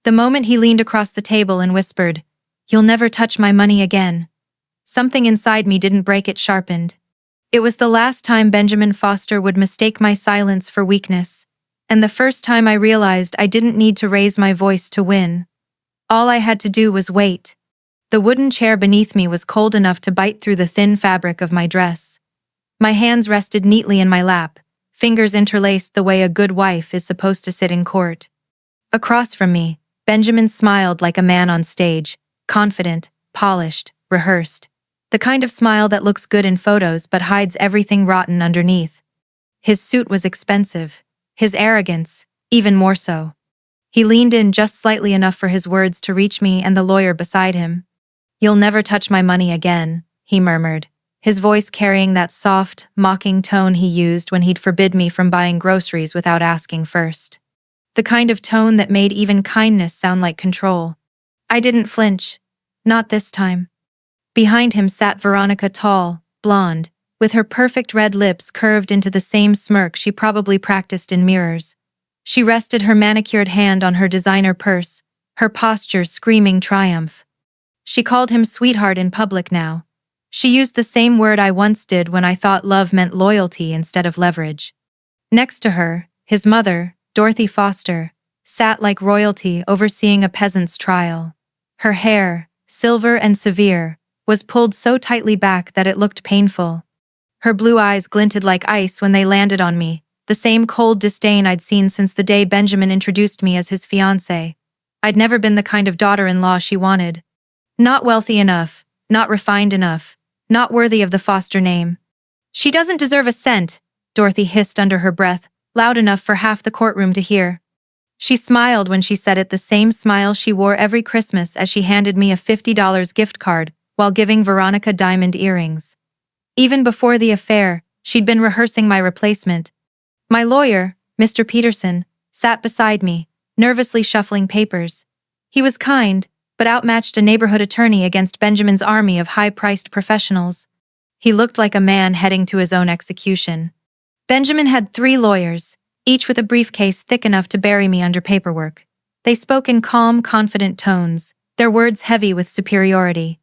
The moment he leaned across the table and whispered, "You'll never touch my money again," something inside me didn't break, it sharpened. It was the last time Benjamin Foster would mistake my silence for weakness, and the first time I realized I didn't need to raise my voice to win. All I had to do was wait. The wooden chair beneath me was cold enough to bite through the thin fabric of my dress. My hands rested neatly in my lap, fingers interlaced the way a good wife is supposed to sit in court. Across from me, Benjamin smiled like a man on stage, confident, polished, rehearsed. The kind of smile that looks good in photos but hides everything rotten underneath. His suit was expensive. His arrogance, even more so. He leaned in just slightly enough for his words to reach me and the lawyer beside him. "You'll never touch my money again," he murmured, his voice carrying that soft, mocking tone he used when he'd forbid me from buying groceries without asking first. The kind of tone that made even kindness sound like control. I didn't flinch. Not this time. Behind him sat Veronica, tall, blonde, with her perfect red lips curved into the same smirk she probably practiced in mirrors. She rested her manicured hand on her designer purse, her posture screaming triumph. She called him sweetheart in public now. She used the same word I once did when I thought love meant loyalty instead of leverage. Next to her, his mother, Dorothy Foster, sat like royalty overseeing a peasant's trial. Her hair, silver and severe, was pulled so tightly back that it looked painful. Her blue eyes glinted like ice when they landed on me, the same cold disdain I'd seen since the day Benjamin introduced me as his fiancée. I'd never been the kind of daughter-in-law she wanted. Not wealthy enough, not refined enough, not worthy of the Foster name. "She doesn't deserve a cent," Dorothy hissed under her breath, loud enough for half the courtroom to hear. She smiled when she said it, the same smile she wore every Christmas as she handed me a $50 gift card while giving Veronica diamond earrings. Even before the affair, she'd been rehearsing my replacement. My lawyer, Mr. Peterson, sat beside me, nervously shuffling papers. He was kind, but outmatched a neighborhood attorney against Benjamin's army of high-priced professionals. He looked like a man heading to his own execution. Benjamin had 3 lawyers, each with a briefcase thick enough to bury me under paperwork. They spoke in calm, confident tones, their words heavy with superiority.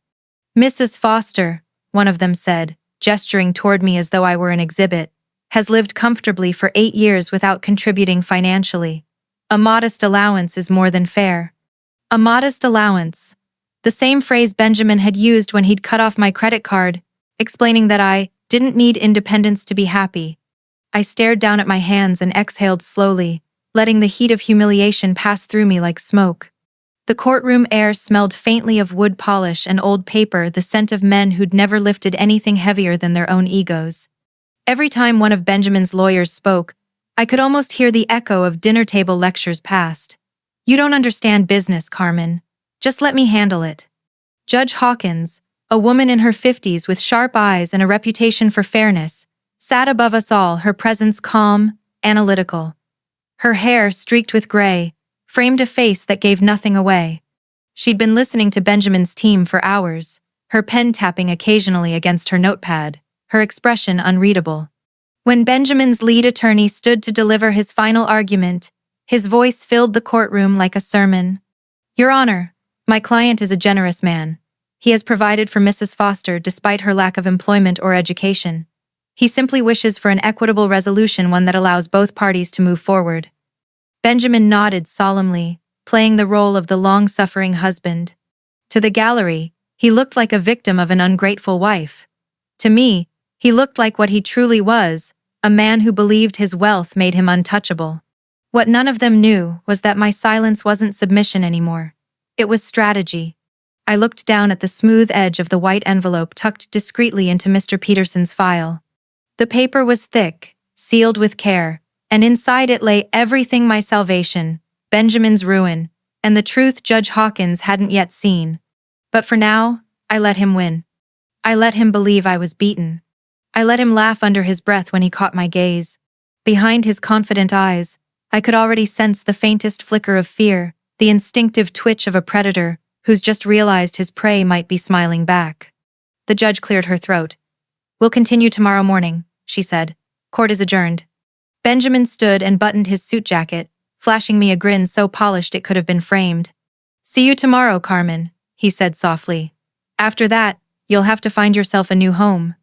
"Mrs. Foster," one of them said, gesturing toward me as though I were an exhibit, "has lived comfortably for 8 years without contributing financially. A modest allowance is more than fair." A modest allowance. The same phrase Benjamin had used when he'd cut off my credit card, explaining that I didn't need independence to be happy. I stared down at my hands and exhaled slowly, letting the heat of humiliation pass through me like smoke. The courtroom air smelled faintly of wood polish and old paper, the scent of men who'd never lifted anything heavier than their own egos. Every time one of Benjamin's lawyers spoke, I could almost hear the echo of dinner table lectures past. "You don't understand business, Carmen. Just let me handle it." Judge Hawkins, a woman in her 50s with sharp eyes and a reputation for fairness, sat above us all, her presence calm, analytical. Her hair, streaked with gray, framed a face that gave nothing away. She'd been listening to Benjamin's team for hours, her pen tapping occasionally against her notepad, her expression unreadable. When Benjamin's lead attorney stood to deliver his final argument, his voice filled the courtroom like a sermon. "Your Honor, my client is a generous man. He has provided for Mrs. Foster despite her lack of employment or education. He simply wishes for an equitable resolution, one that allows both parties to move forward." Benjamin nodded solemnly, playing the role of the long-suffering husband. To the gallery, he looked like a victim of an ungrateful wife. To me, he looked like what he truly was, a man who believed his wealth made him untouchable. What none of them knew was that my silence wasn't submission anymore. It was strategy. I looked down at the smooth edge of the white envelope tucked discreetly into Mr. Peterson's file. The paper was thick, sealed with care, and inside it lay everything: my salvation, Benjamin's ruin, and the truth Judge Hawkins hadn't yet seen. But for now, I let him win. I let him believe I was beaten. I let him laugh under his breath when he caught my gaze. Behind his confident eyes, I could already sense the faintest flicker of fear, the instinctive twitch of a predator who's just realized his prey might be smiling back. The judge cleared her throat. "We'll continue tomorrow morning," she said. "Court is adjourned." Benjamin stood and buttoned his suit jacket, flashing me a grin so polished it could have been framed. "See you tomorrow, Carmen," he said softly. "After that, you'll have to find yourself a new home."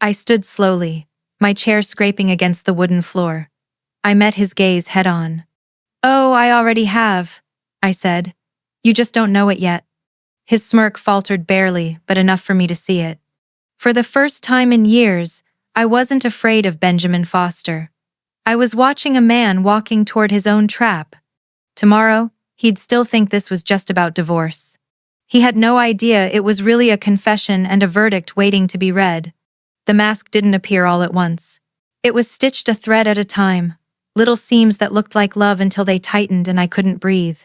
I stood slowly, my chair scraping against the wooden floor. I met his gaze head-on. "Oh, I already have," I said. "You just don't know it yet." His smirk faltered barely, but enough for me to see it. For the first time in years, I wasn't afraid of Benjamin Foster. I was watching a man walking toward his own trap. Tomorrow, he'd still think this was just about divorce. He had no idea it was really a confession and a verdict waiting to be read. The mask didn't appear all at once. It was stitched a thread at a time, little seams that looked like love until they tightened and I couldn't breathe.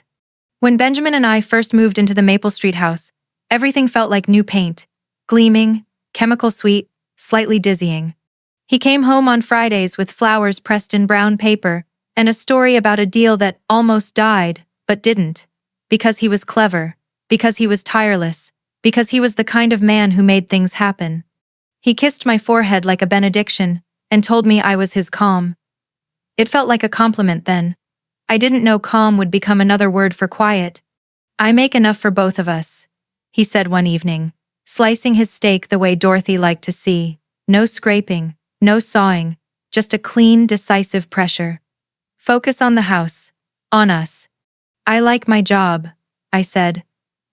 When Benjamin and I first moved into the Maple Street house, everything felt like new paint, gleaming, chemical sweet, slightly dizzying. He came home on Fridays with flowers pressed in brown paper and a story about a deal that almost died, but didn't. Because he was clever, because he was tireless, because he was the kind of man who made things happen. He kissed my forehead like a benediction and told me I was his calm. It felt like a compliment then. I didn't know calm would become another word for quiet. "I make enough for both of us," he said one evening, slicing his steak the way Dorothy liked to see. No scraping, no sawing, just a clean, decisive pressure. "Focus on the house. On us." "I like my job," I said.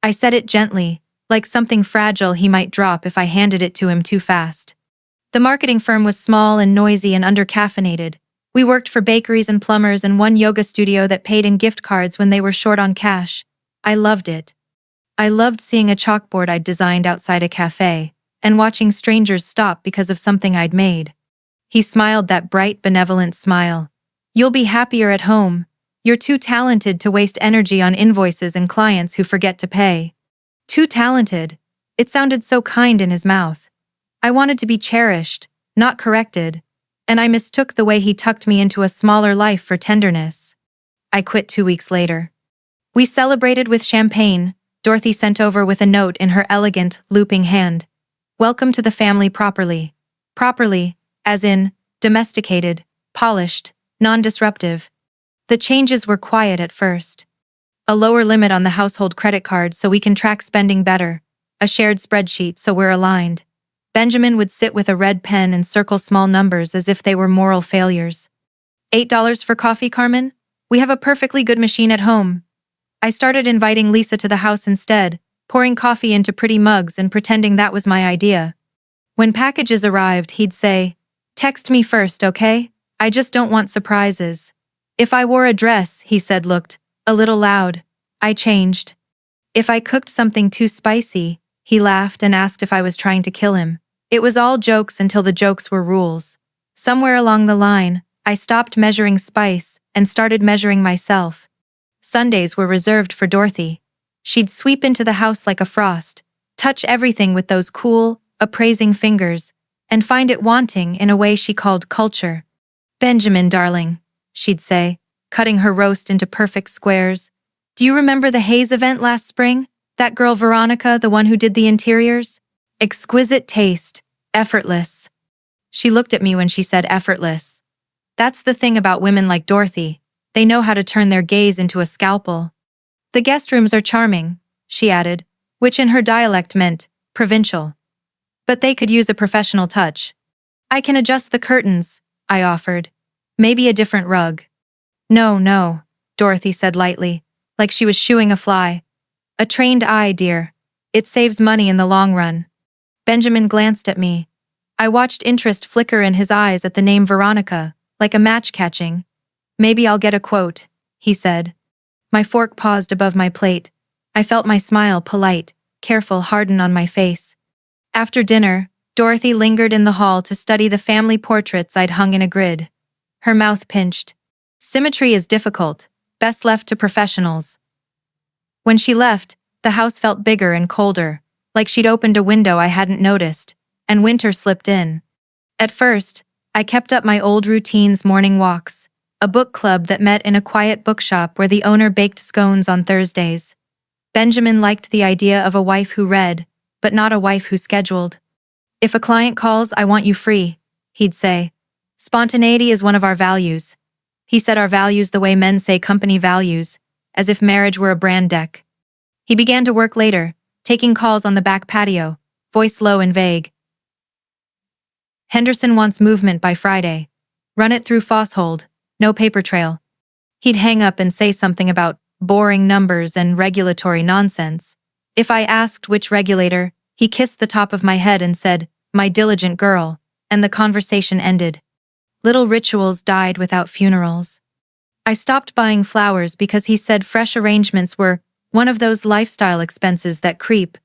I said it gently, like something fragile he might drop if I handed it to him too fast. The marketing firm was small and noisy and under-caffeinated. We worked for bakeries and plumbers and one yoga studio that paid in gift cards when they were short on cash. I loved it. I loved seeing a chalkboard I'd designed outside a cafe, and watching strangers stop because of something I'd made. He smiled that bright, benevolent smile. "You'll be happier at home. You're too talented to waste energy on invoices and clients who forget to pay." Too talented. It sounded so kind in his mouth. I wanted to be cherished, not corrected, and I mistook the way he tucked me into a smaller life for tenderness. I quit 2 weeks later. We celebrated with champagne, Dorothy sent over with a note in her elegant, looping hand. "Welcome to the family properly." Properly, as in, domesticated, polished, non-disruptive. The changes were quiet at first. A lower limit on the household credit card so we can track spending better, a shared spreadsheet so we're aligned. Benjamin would sit with a red pen and circle small numbers as if they were moral failures. $8 for coffee, Carmen? We have a perfectly good machine at home." I started inviting Lisa to the house instead, pouring coffee into pretty mugs and pretending that was my idea. When packages arrived, he'd say, "Text me first, okay? I just don't want surprises." If I wore a dress, he said looked a little loud, I changed. If I cooked something too spicy, he laughed and asked if I was trying to kill him. It was all jokes until the jokes were rules. Somewhere along the line, I stopped measuring spice and started measuring myself. Sundays were reserved for Dorothy. She'd sweep into the house like a frost, touch everything with those cool, appraising fingers, and find it wanting in a way she called culture. "Benjamin, darling," she'd say, cutting her roast into perfect squares. "Do you remember the Hayes event last spring? That girl Veronica, the one who did the interiors? Exquisite taste, effortless." She looked at me when she said effortless. That's the thing about women like Dorothy. They know how to turn their gaze into a scalpel. "The guest rooms are charming," she added, which in her dialect meant provincial. "But they could use a professional touch." "I can adjust the curtains," I offered. "Maybe a different rug." No, Dorothy said lightly, like she was shooing a fly. "A trained eye, dear. It saves money in the long run." Benjamin glanced at me. I watched interest flicker in his eyes at the name Veronica, like a match catching. "Maybe I'll get a quote," he said. My fork paused above my plate. I felt my smile, polite, careful, harden on my face. After dinner, Dorothy lingered in the hall to study the family portraits I'd hung in a grid. Her mouth pinched. "Symmetry is difficult, best left to professionals." When she left, the house felt bigger and colder, like she'd opened a window I hadn't noticed, and winter slipped in. At first, I kept up my old routines, morning walks, a book club that met in a quiet bookshop where the owner baked scones on Thursdays. Benjamin liked the idea of a wife who read, but not a wife who scheduled. "If a client calls, I want you free," he'd say. "Spontaneity is one of our values." He said our values the way men say company values, as if marriage were a brand deck. He began to work later, taking calls on the back patio, voice low and vague. Henderson wants movement by Friday. Run it through Fosshold, no paper trail. He'd hang up and say something about boring numbers and regulatory nonsense. If I asked which regulator, he kissed the top of my head and said, "My diligent girl," and the conversation ended. Little rituals died without funerals. I stopped buying flowers because he said fresh arrangements were one of those lifestyle expenses that creep.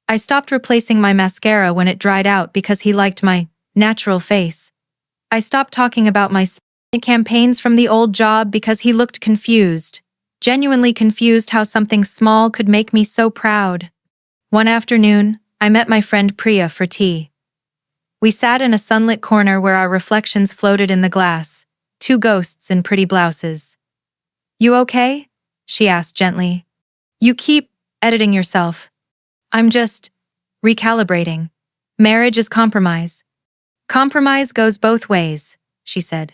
I stopped replacing my mascara when it dried out because he liked my natural face. I stopped talking about my campaigns from the old job because he looked confused, genuinely confused how something small could make me so proud. One afternoon, I met my friend Priya for tea. We sat in a sunlit corner where our reflections floated in the glass, two ghosts in pretty blouses. "You okay?" she asked gently. "You keep editing yourself." "I'm just recalibrating. Marriage is compromise." "Compromise goes both ways," she said.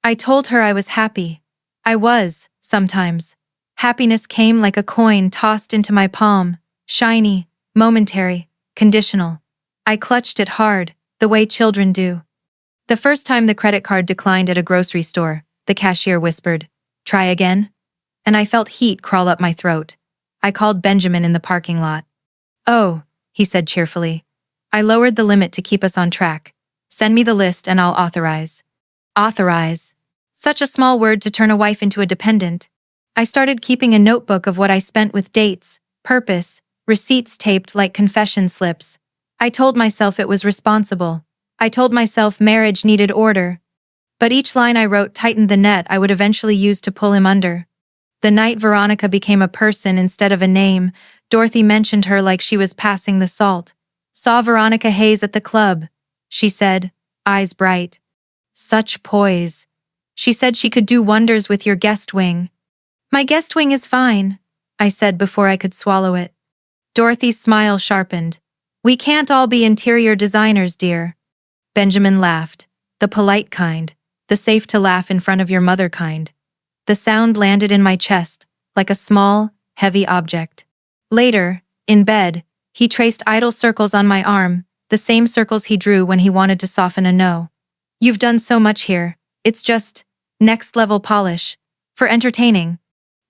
I told her I was happy. I was, sometimes. Happiness came like a coin tossed into my palm, shiny, momentary, conditional. I clutched it hard, the way children do. The first time the credit card declined at a grocery store, the cashier whispered, "Try again?" And I felt heat crawl up my throat. I called Benjamin in the parking lot. "Oh," he said cheerfully. "I lowered the limit to keep us on track. Send me the list and I'll authorize." Authorize. Such a small word to turn a wife into a dependent. I started keeping a notebook of what I spent with dates, purpose, receipts taped like confession slips. I told myself it was responsible. I told myself marriage needed order. But each line I wrote tightened the net I would eventually use to pull him under. The night Veronica became a person instead of a name, Dorothy mentioned her like she was passing the salt. "Saw Veronica Hayes at the club," she said, eyes bright. "Such poise. She said she could do wonders with your guest wing." "My guest wing is fine," I said before I could swallow it. Dorothy's smile sharpened. "We can't all be interior designers, dear." Benjamin laughed. The polite kind. The safe to laugh in front of your mother kind. The sound landed in my chest, like a small, heavy object. Later, in bed, he traced idle circles on my arm, the same circles he drew when he wanted to soften a no. "You've done so much here. It's just next-level polish. For entertaining."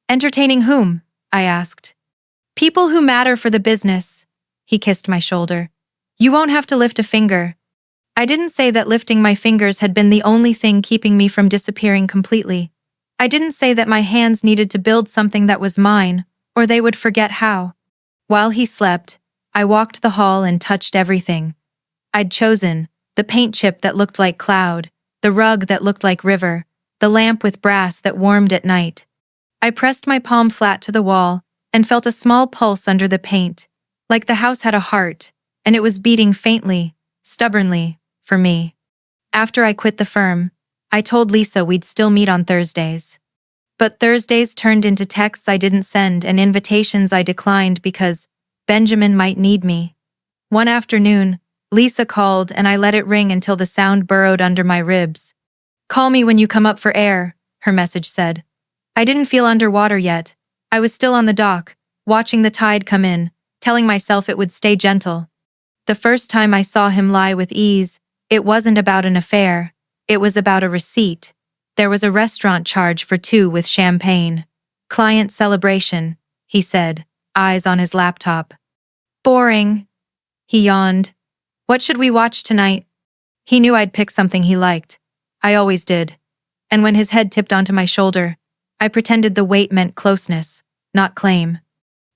"Entertaining whom?" I asked. "People who matter for the business." He kissed my shoulder. "You won't have to lift a finger." I didn't say that lifting my fingers had been the only thing keeping me from disappearing completely. I didn't say that my hands needed to build something that was mine, or they would forget how. While he slept, I walked the hall and touched everything. I'd chosen the paint chip that looked like cloud, the rug that looked like river, the lamp with brass that warmed at night. I pressed my palm flat to the wall and felt a small pulse under the paint, like the house had a heart, and it was beating faintly, stubbornly, for me. After I quit the firm, I told Lisa we'd still meet on Thursdays. But Thursdays turned into texts I didn't send and invitations I declined because Benjamin might need me. One afternoon, Lisa called and I let it ring until the sound burrowed under my ribs. "Call me when you come up for air," her message said. I didn't feel underwater yet. I was still on the dock, watching the tide come in, telling myself it would stay gentle. The first time I saw him lie with ease, it wasn't about an affair. It was about a receipt. There was a restaurant charge for two with champagne. "Client celebration," he said, eyes on his laptop. "Boring." He yawned. "What should we watch tonight?" He knew I'd pick something he liked. I always did. And when his head tipped onto my shoulder, I pretended the weight meant closeness, not claim.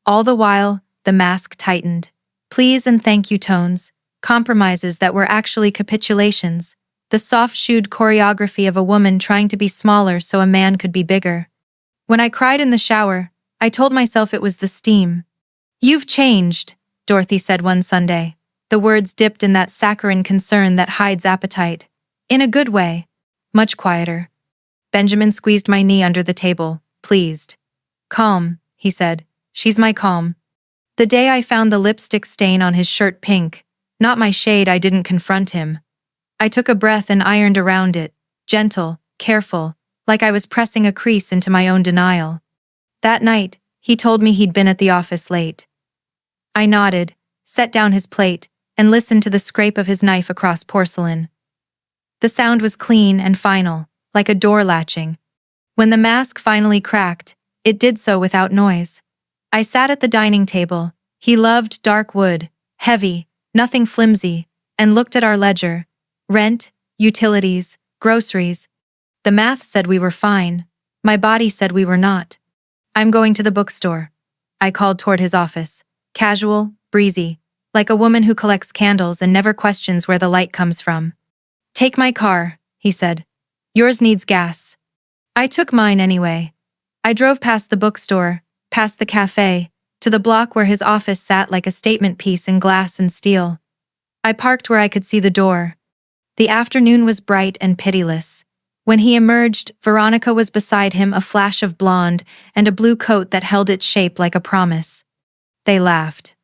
All the while, the mask tightened. Please and thank you tones, compromises that were actually capitulations, the soft-shoed choreography of a woman trying to be smaller so a man could be bigger. When I cried in the shower, I told myself it was the steam. "You've changed," Dorothy said one Sunday. The words dipped in that saccharine concern that hides appetite. In a good way. Much quieter. Benjamin squeezed my knee under the table, pleased. "Calm," he said. "She's my calm." The day I found the lipstick stain on his shirt pink, not my shade, I didn't confront him. I took a breath and ironed around it, gentle, careful, like I was pressing a crease into my own denial. That night, he told me he'd been at the office late. I nodded, set down his plate, and listened to the scrape of his knife across porcelain. The sound was clean and final, like a door latching. When the mask finally cracked, it did so without noise. I sat at the dining table. He loved dark wood, heavy, nothing flimsy, and looked at our ledger. Rent, utilities, groceries. The math said we were fine. My body said we were not. "I'm going to the bookstore," I called toward his office. Casual, breezy, like a woman who collects candles and never questions where the light comes from. "Take my car," he said. "Yours needs gas." I took mine anyway. I drove past the bookstore, past the cafe, to the block where his office sat like a statement piece in glass and steel. I parked where I could see the door. The afternoon was bright and pitiless. When he emerged, Veronica was beside him, a flash of blonde and a blue coat that held its shape like a promise. They laughed.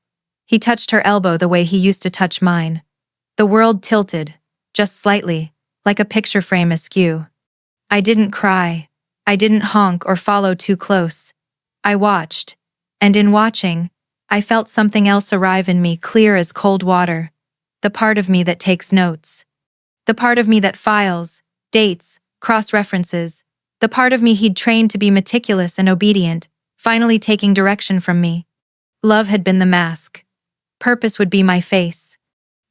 He touched her elbow the way he used to touch mine. The world tilted, just slightly, like a picture frame askew. I didn't cry. I didn't honk or follow too close. I watched, and in watching, I felt something else arrive in me, clear as cold water. The part of me that takes notes. The part of me that files, dates, cross-references. The part of me he'd trained to be meticulous and obedient, finally taking direction from me. Love had been the mask. Purpose would be my face.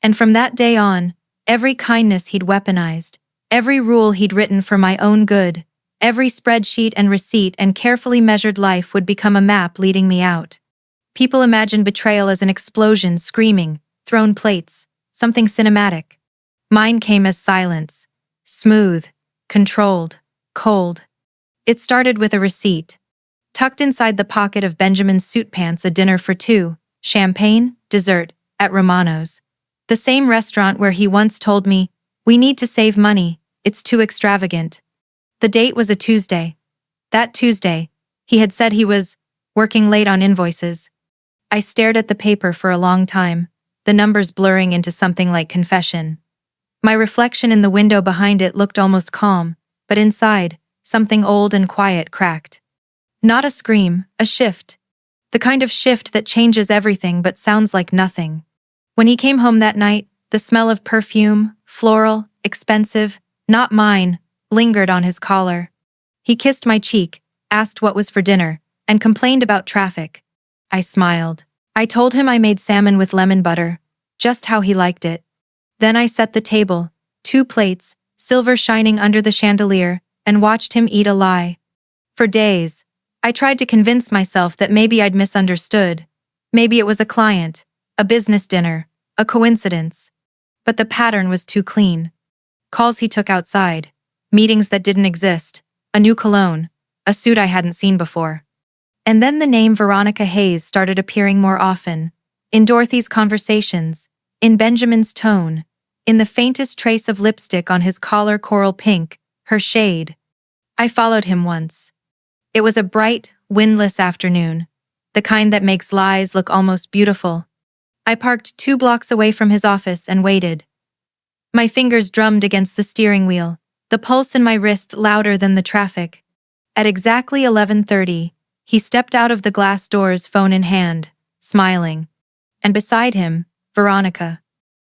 And from that day on, every kindness he'd weaponized, every rule he'd written for my own good, every spreadsheet and receipt and carefully measured life would become a map leading me out. People imagine betrayal as an explosion, screaming, thrown plates, something cinematic. Mine came as silence, smooth, controlled, cold. It started with a receipt. Tucked inside the pocket of Benjamin's suit pants, a dinner for two, champagne, dessert, at Romano's. The same restaurant where he once told me, "We need to save money, it's too extravagant." The date was a Tuesday. That Tuesday, he had said he was working late on invoices. I stared at the paper for a long time, the numbers blurring into something like confession. My reflection in the window behind it looked almost calm, but inside, something old and quiet cracked. Not a scream, a shift. The kind of shift that changes everything but sounds like nothing. When he came home that night, the smell of perfume, floral, expensive, not mine, lingered on his collar. He kissed my cheek, asked what was for dinner, and complained about traffic. I smiled. I told him I made salmon with lemon butter, just how he liked it. Then I set the table, 2 plates, silver shining under the chandelier, and watched him eat a lie. For days, I tried to convince myself that maybe I'd misunderstood. Maybe it was a client, a business dinner, a coincidence. But the pattern was too clean. Calls he took outside, meetings that didn't exist, a new cologne, a suit I hadn't seen before. And then the name Veronica Hayes started appearing more often, in Dorothy's conversations, in Benjamin's tone, in the faintest trace of lipstick on his collar, coral pink, her shade. I followed him once. It was a bright, windless afternoon, the kind that makes lies look almost beautiful. I parked 2 blocks away from his office and waited. My fingers drummed against the steering wheel, the pulse in my wrist louder than the traffic. At exactly 11:30, he stepped out of the glass doors, phone in hand, smiling. And beside him, Veronica.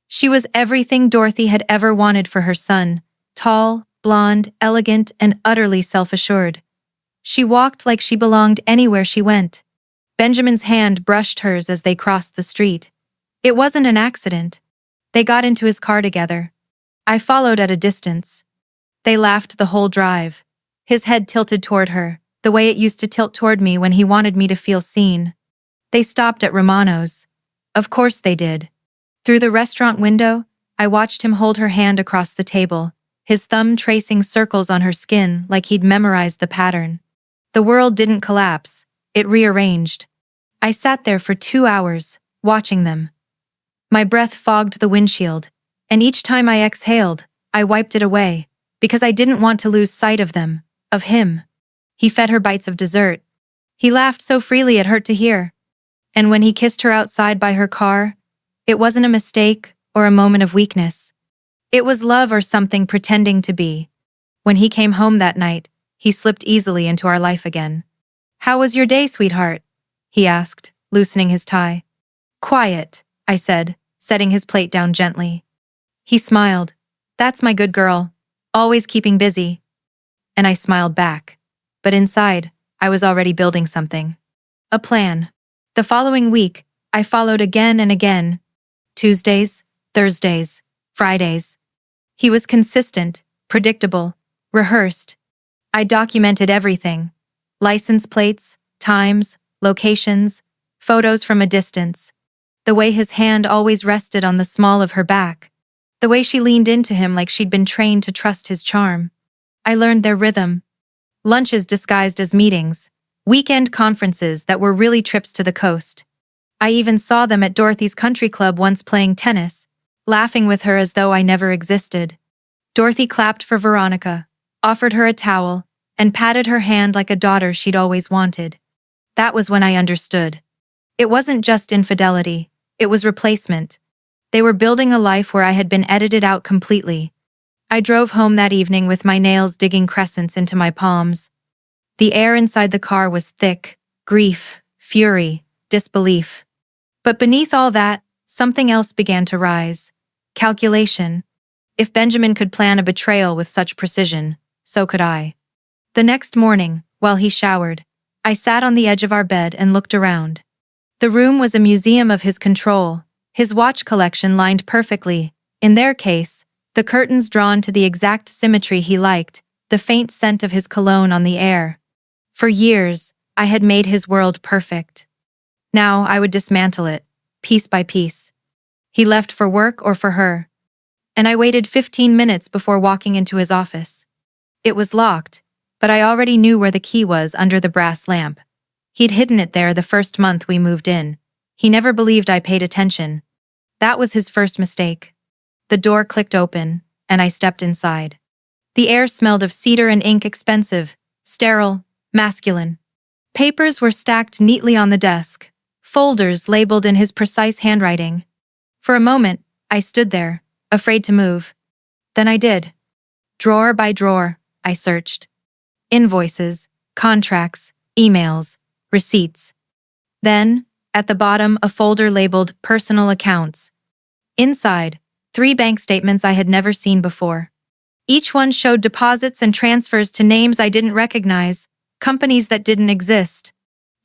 She was everything Dorothy had ever wanted for her son, tall, blonde, elegant, and utterly self-assured. She walked like she belonged anywhere she went. Benjamin's hand brushed hers as they crossed the street. It wasn't an accident. They got into his car together. I followed at a distance. They laughed the whole drive. His head tilted toward her, the way it used to tilt toward me when he wanted me to feel seen. They stopped at Romano's. Of course they did. Through the restaurant window, I watched him hold her hand across the table, his thumb tracing circles on her skin like he'd memorized the pattern. The world didn't collapse, it rearranged. I sat there for 2 hours, watching them. My breath fogged the windshield, and each time I exhaled, I wiped it away, because I didn't want to lose sight of them, of him. He fed her bites of dessert. He laughed so freely it hurt to hear. And when he kissed her outside by her car, it wasn't a mistake or a moment of weakness. It was love or something pretending to be. When he came home that night, he slipped easily into our life again. "How was your day, sweetheart?" he asked, loosening his tie. "Quiet," I said, setting his plate down gently. He smiled. "That's my good girl. Always keeping busy." And I smiled back. But inside, I was already building something. A plan. The following week, I followed again and again. Tuesdays, Thursdays, Fridays. He was consistent, predictable, rehearsed. I documented everything. License plates, times, locations, photos from a distance. The way his hand always rested on the small of her back. The way she leaned into him like she'd been trained to trust his charm. I learned their rhythm. Lunches disguised as meetings. Weekend conferences that were really trips to the coast. I even saw them at Dorothy's country club once playing tennis, laughing with her as though I never existed. Dorothy clapped for Veronica, offered her a towel, and patted her hand like a daughter she'd always wanted. That was when I understood. It wasn't just infidelity, it was replacement. They were building a life where I had been edited out completely. I drove home that evening with my nails digging crescents into my palms. The air inside the car was thick, grief, fury, disbelief. But beneath all that, something else began to rise. Calculation. If Benjamin could plan a betrayal with such precision, so could I. The next morning, while he showered, I sat on the edge of our bed and looked around. The room was a museum of his control, his watch collection lined perfectly, in their case, the curtains drawn to the exact symmetry he liked, the faint scent of his cologne on the air. For years, I had made his world perfect. Now I would dismantle it, piece by piece. He left for work or for her. And I waited 15 minutes before walking into his office. It was locked, but I already knew where the key was under the brass lamp. He'd hidden it there the first month we moved in. He never believed I paid attention. That was his first mistake. The door clicked open, and I stepped inside. The air smelled of cedar and ink, expensive, sterile, masculine. Papers were stacked neatly on the desk, folders labeled in his precise handwriting. For a moment, I stood there, afraid to move. Then I did. Drawer by drawer, I searched. Invoices, contracts, emails, receipts. Then, at the bottom, a folder labeled Personal Accounts. Inside, 3 bank statements I had never seen before. Each one showed deposits and transfers to names I didn't recognize, companies that didn't exist.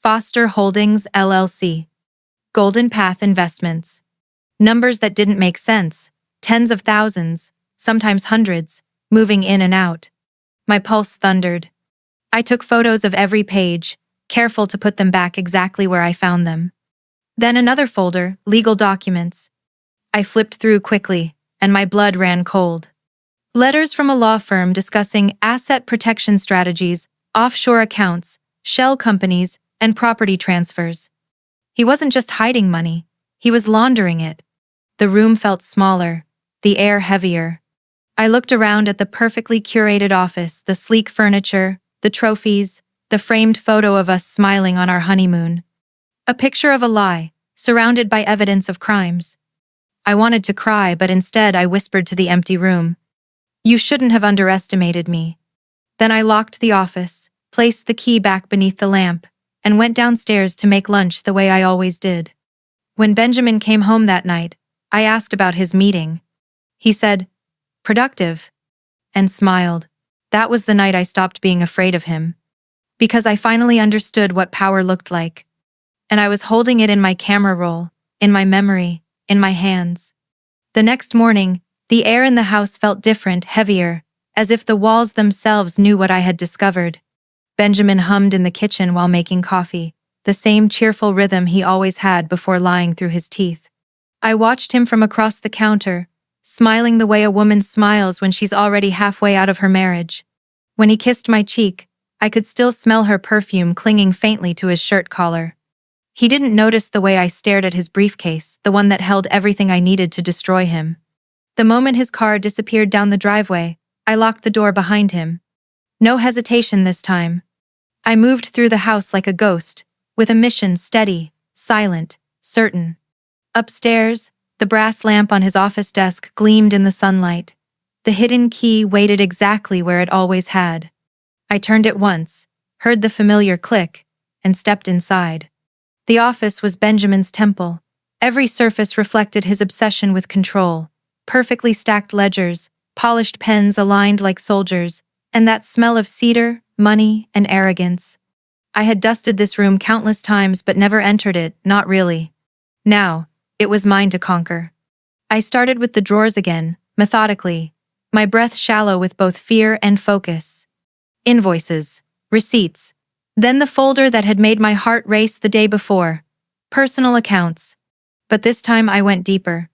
Foster Holdings, LLC. Golden Path Investments. Numbers that didn't make sense, tens of thousands, sometimes hundreds, moving in and out. My pulse thundered. I took photos of every page, careful to put them back exactly where I found them. Then another folder, legal documents. I flipped through quickly, and my blood ran cold. Letters from a law firm discussing asset protection strategies, offshore accounts, shell companies, and property transfers. He wasn't just hiding money, he was laundering it. The room felt smaller, the air heavier. I looked around at the perfectly curated office, the sleek furniture, the trophies, the framed photo of us smiling on our honeymoon. A picture of a lie, surrounded by evidence of crimes. I wanted to cry, but instead I whispered to the empty room. "You shouldn't have underestimated me." Then I locked the office, placed the key back beneath the lamp, and went downstairs to make lunch the way I always did. When Benjamin came home that night, I asked about his meeting. He said, "Productive," and smiled. That was the night I stopped being afraid of him. Because I finally understood what power looked like. And I was holding it in my camera roll, in my memory, in my hands. The next morning, the air in the house felt different, heavier, as if the walls themselves knew what I had discovered. Benjamin hummed in the kitchen while making coffee, the same cheerful rhythm he always had before lying through his teeth. I watched him from across the counter, smiling the way a woman smiles when she's already halfway out of her marriage. When he kissed my cheek, I could still smell her perfume clinging faintly to his shirt collar. He didn't notice the way I stared at his briefcase, the one that held everything I needed to destroy him. The moment his car disappeared down the driveway, I locked the door behind him. No hesitation this time. I moved through the house like a ghost, with a mission steady, silent, certain. Upstairs, the brass lamp on his office desk gleamed in the sunlight. The hidden key waited exactly where it always had. I turned it once, heard the familiar click, and stepped inside. The office was Benjamin's temple. Every surface reflected his obsession with control. Perfectly stacked ledgers, polished pens aligned like soldiers, and that smell of cedar, money, and arrogance. I had dusted this room countless times but never entered it, not really. Now, it was mine to conquer. I started with the drawers again, methodically, my breath shallow with both fear and focus. Invoices, receipts, then the folder that had made my heart race the day before. Personal accounts. But this time I went deeper.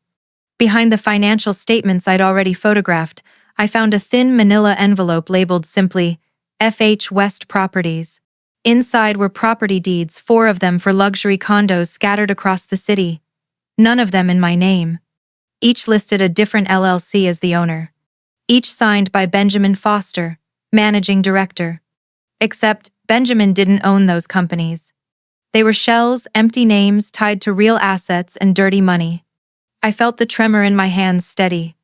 Behind the financial statements I'd already photographed, I found a thin manila envelope labeled simply, FH West Properties. Inside were property deeds, 4 of them for luxury condos scattered across the city. None of them in my name. Each listed a different LLC as the owner. Each signed by Benjamin Foster, managing director. Except, Benjamin didn't own those companies. They were shells, empty names tied to real assets and dirty money. I felt the tremor in my hands steady.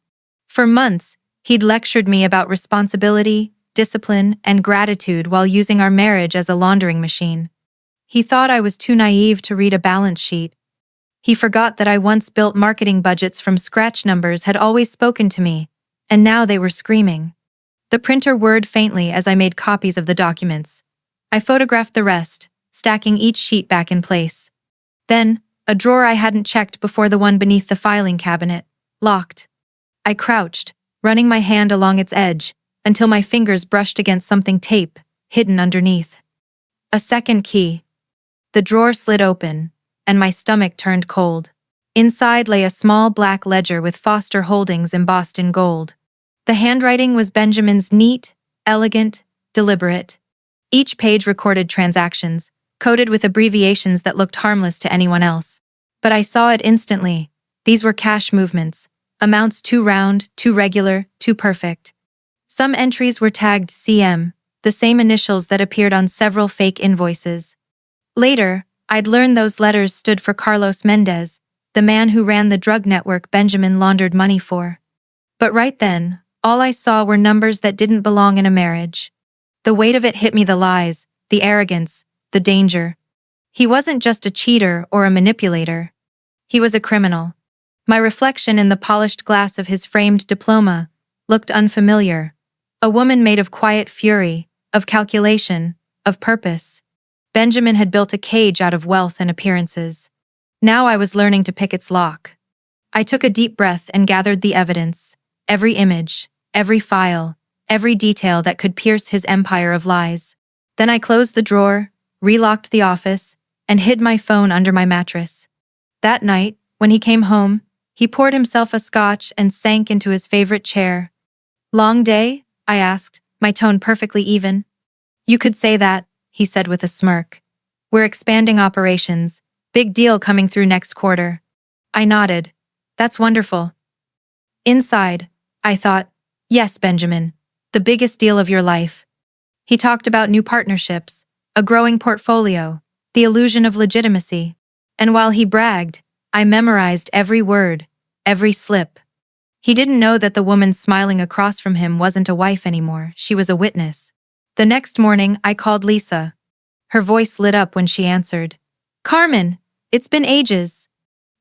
For months, he'd lectured me about responsibility, discipline, and gratitude while using our marriage as a laundering machine. He thought I was too naive to read a balance sheet. He forgot that I once built marketing budgets from scratch. Numbers had always spoken to me, and now they were screaming. The printer whirred faintly as I made copies of the documents. I photographed the rest, stacking each sheet back in place. Then, a drawer I hadn't checked before, the one beneath the filing cabinet, locked. I crouched, running my hand along its edge, until my fingers brushed against something tape, hidden underneath. A second key. The drawer slid open, and my stomach turned cold. Inside lay a small black ledger with Foster Holdings embossed in gold. The handwriting was Benjamin's neat, elegant, deliberate. Each page recorded transactions, coded with abbreviations that looked harmless to anyone else. But I saw it instantly. These were cash movements, amounts too round, too regular, too perfect. Some entries were tagged CM, the same initials that appeared on several fake invoices. Later, I'd learned those letters stood for Carlos Mendez, the man who ran the drug network Benjamin laundered money for. But right then, all I saw were numbers that didn't belong in a marriage. The weight of it hit me, the lies, the arrogance, the danger. He wasn't just a cheater or a manipulator. He was a criminal. My reflection in the polished glass of his framed diploma looked unfamiliar. A woman made of quiet fury, of calculation, of purpose. Benjamin had built a cage out of wealth and appearances. Now I was learning to pick its lock. I took a deep breath and gathered the evidence, every image, every file, every detail that could pierce his empire of lies. Then I closed the drawer, relocked the office, and hid my phone under my mattress. That night, when he came home, he poured himself a scotch and sank into his favorite chair. "Long day?" I asked, my tone perfectly even. "You could say that," he said with a smirk. "We're expanding operations. Big deal coming through next quarter." I nodded. "That's wonderful." Inside, I thought, "Yes, Benjamin, the biggest deal of your life." He talked about new partnerships, a growing portfolio, the illusion of legitimacy. And while he bragged, I memorized every word, every slip. He didn't know that the woman smiling across from him wasn't a wife anymore, she was a witness. The next morning, I called Lisa. Her voice lit up when she answered. "Carmen, it's been ages."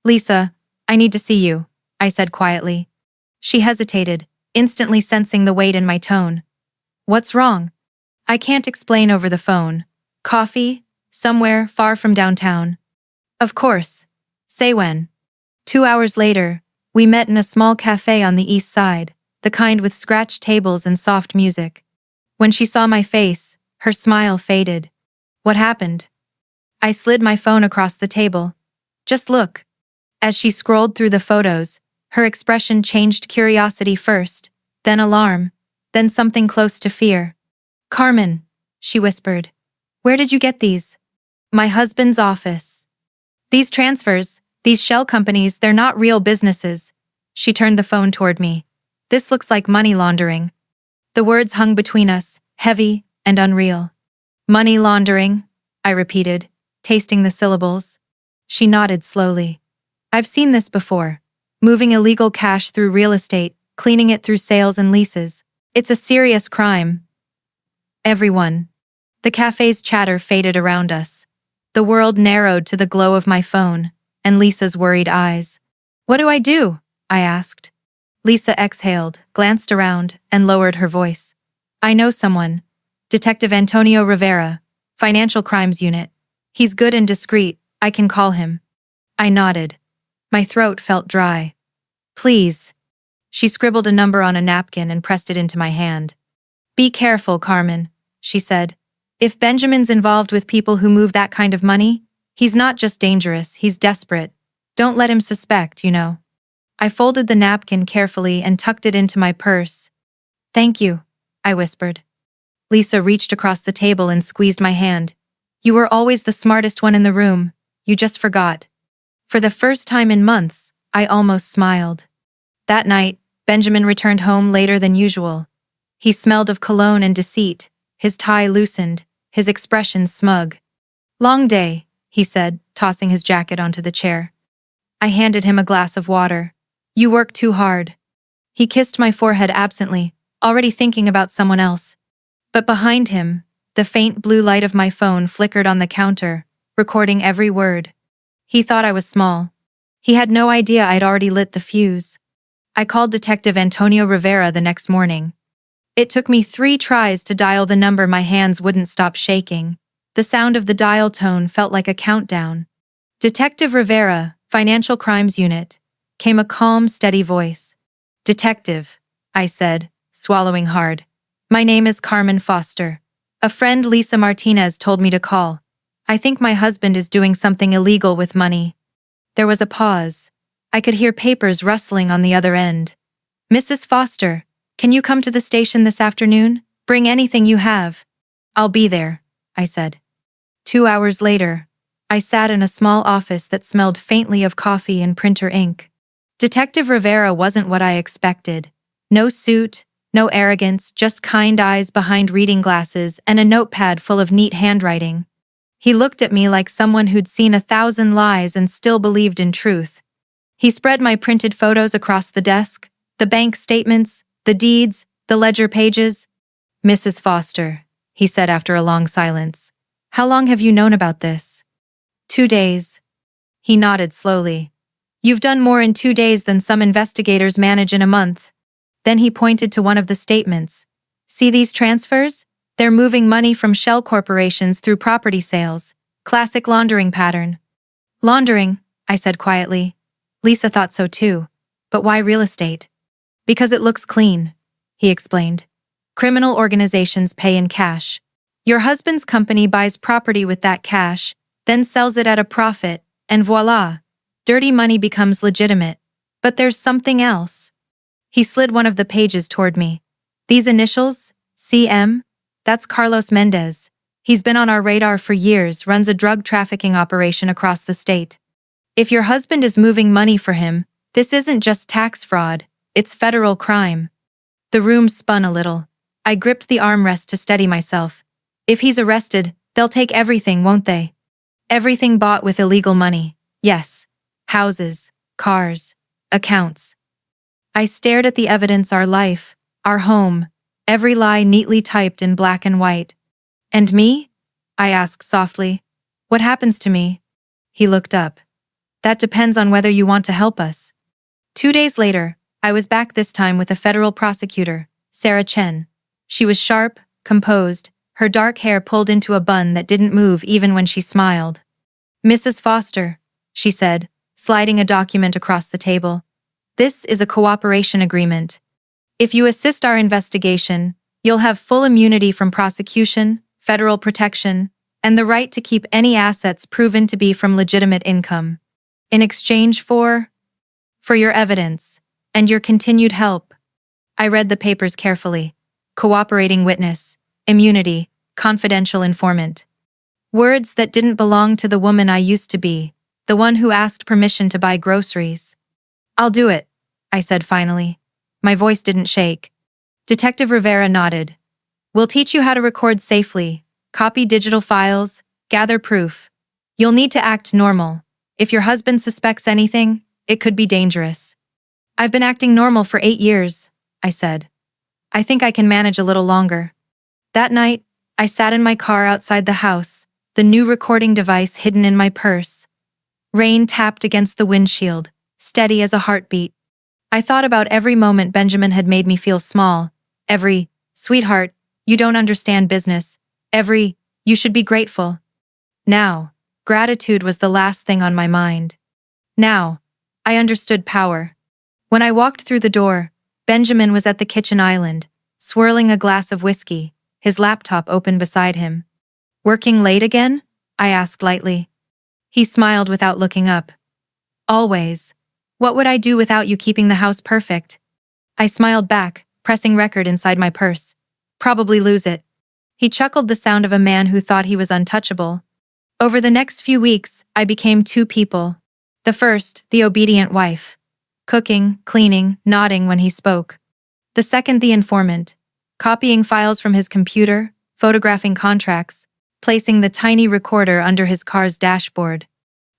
"Lisa, I need to see you," I said quietly. She hesitated, instantly sensing the weight in my tone. "What's wrong?" "I can't explain over the phone. Coffee? Somewhere far from downtown." "Of course. Say when." 2 hours later, we met in a small cafe on the east side, the kind with scratched tables and soft music. When she saw my face, her smile faded. "What happened?" I slid my phone across the table. "Just look." As she scrolled through the photos, her expression changed: curiosity first, then alarm, then something close to fear. "Carmen," she whispered, "where did you get these?" "My husband's office." "These transfers, these shell companies, they're not real businesses." She turned the phone toward me. "This looks like money laundering." The words hung between us, heavy and unreal. "Money laundering," I repeated, tasting the syllables. She nodded slowly. "I've seen this before. Moving illegal cash through real estate, cleaning it through sales and leases. It's a serious crime." Everyone. The cafe's chatter faded around us. The world narrowed to the glow of my phone and Lisa's worried eyes. What do I do? I asked. Lisa exhaled, glanced around, and lowered her voice. I know someone. Detective Antonio Rivera, Financial Crimes Unit. He's good and discreet. I can call him. I nodded. My throat felt dry. Please. She scribbled a number on a napkin and pressed it into my hand. Be careful, Carmen, she said. If Benjamin's involved with people who move that kind of money, he's not just dangerous, he's desperate. Don't let him suspect, you know. I folded the napkin carefully and tucked it into my purse. Thank you, I whispered. Lisa reached across the table and squeezed my hand. You were always the smartest one in the room. You just forgot. For the first time in months, I almost smiled. That night, Benjamin returned home later than usual. He smelled of cologne and deceit, his tie loosened, his expression smug. Long day, he said, tossing his jacket onto the chair. I handed him a glass of water. You work too hard. He kissed my forehead absently, already thinking about someone else. But behind him, the faint blue light of my phone flickered on the counter, recording every word. He thought I was small. He had no idea I'd already lit the fuse. I called Detective Antonio Rivera the next morning. It took me 3 tries to dial the number. My hands wouldn't stop shaking. The sound of the dial tone felt like a countdown. Detective Rivera, Financial Crimes Unit, came a calm, steady voice. Detective, I said, swallowing hard. My name is Carmen Foster. A friend, Lisa Martinez, told me to call. I think my husband is doing something illegal with money. There was a pause. I could hear papers rustling on the other end. Mrs. Foster, can you come to the station this afternoon? Bring anything you have. I'll be there, I said. 2 hours later, I sat in a small office that smelled faintly of coffee and printer ink. Detective Rivera wasn't what I expected. No suit, no arrogance, just kind eyes behind reading glasses and a notepad full of neat handwriting. He looked at me like someone who'd seen 1,000 lies and still believed in truth. He spread my printed photos across the desk, the bank statements, the deeds, the ledger pages. Mrs. Foster, he said after a long silence. How long have you known about this? 2 days. He nodded slowly. You've done more in 2 days than some investigators manage in a month. Then he pointed to one of the statements. See these transfers? They're moving money from shell corporations through property sales. Classic laundering pattern. Laundering, I said quietly. Lisa thought so too. But why real estate? Because it looks clean, he explained. Criminal organizations pay in cash. Your husband's company buys property with that cash, then sells it at a profit, and voila, dirty money becomes legitimate. But there's something else. He slid one of the pages toward me. These initials, CM, that's Carlos Mendez. He's been on our radar for years, runs a drug trafficking operation across the state. If your husband is moving money for him, this isn't just tax fraud, it's federal crime. The room spun a little. I gripped the armrest to steady myself. If he's arrested, they'll take everything, won't they? Everything bought with illegal money. Yes. Houses, cars, accounts. I stared at the evidence, our life, our home, every lie neatly typed in black and white. And me? I asked softly. What happens to me? He looked up. That depends on whether you want to help us. 2 days later, I was back, this time with a federal prosecutor, Sarah Chen. She was sharp, composed, her dark hair pulled into a bun that didn't move even when she smiled. Mrs. Foster, she said, sliding a document across the table. This is a cooperation agreement. If you assist our investigation, you'll have full immunity from prosecution, federal protection, and the right to keep any assets proven to be from legitimate income. In exchange for your evidence and your continued help. I read the papers carefully. Cooperating witness, immunity, confidential informant. Words that didn't belong to the woman I used to be, the one who asked permission to buy groceries. I'll do it, I said finally. My voice didn't shake. Detective Rivera nodded. We'll teach you how to record safely, copy digital files, gather proof. You'll need to act normal. If your husband suspects anything, it could be dangerous. I've been acting normal for 8 years, I said. I think I can manage a little longer. That night, I sat in my car outside the house, the new recording device hidden in my purse. Rain tapped against the windshield, steady as a heartbeat. I thought about every moment Benjamin had made me feel small. Every, "Sweetheart, you don't understand business." Every, "You should be grateful." Now, gratitude was the last thing on my mind. Now, I understood power. When I walked through the door, Benjamin was at the kitchen island, swirling a glass of whiskey, his laptop open beside him. "Working late again?" I asked lightly. He smiled without looking up. "Always. What would I do without you keeping the house perfect?" I smiled back, pressing record inside my purse. "Probably lose it." He chuckled, the sound of a man who thought he was untouchable. Over the next few weeks, I became two people. The first, the obedient wife. Cooking, cleaning, nodding when he spoke. The second, the informant. Copying files from his computer, photographing contracts, placing the tiny recorder under his car's dashboard.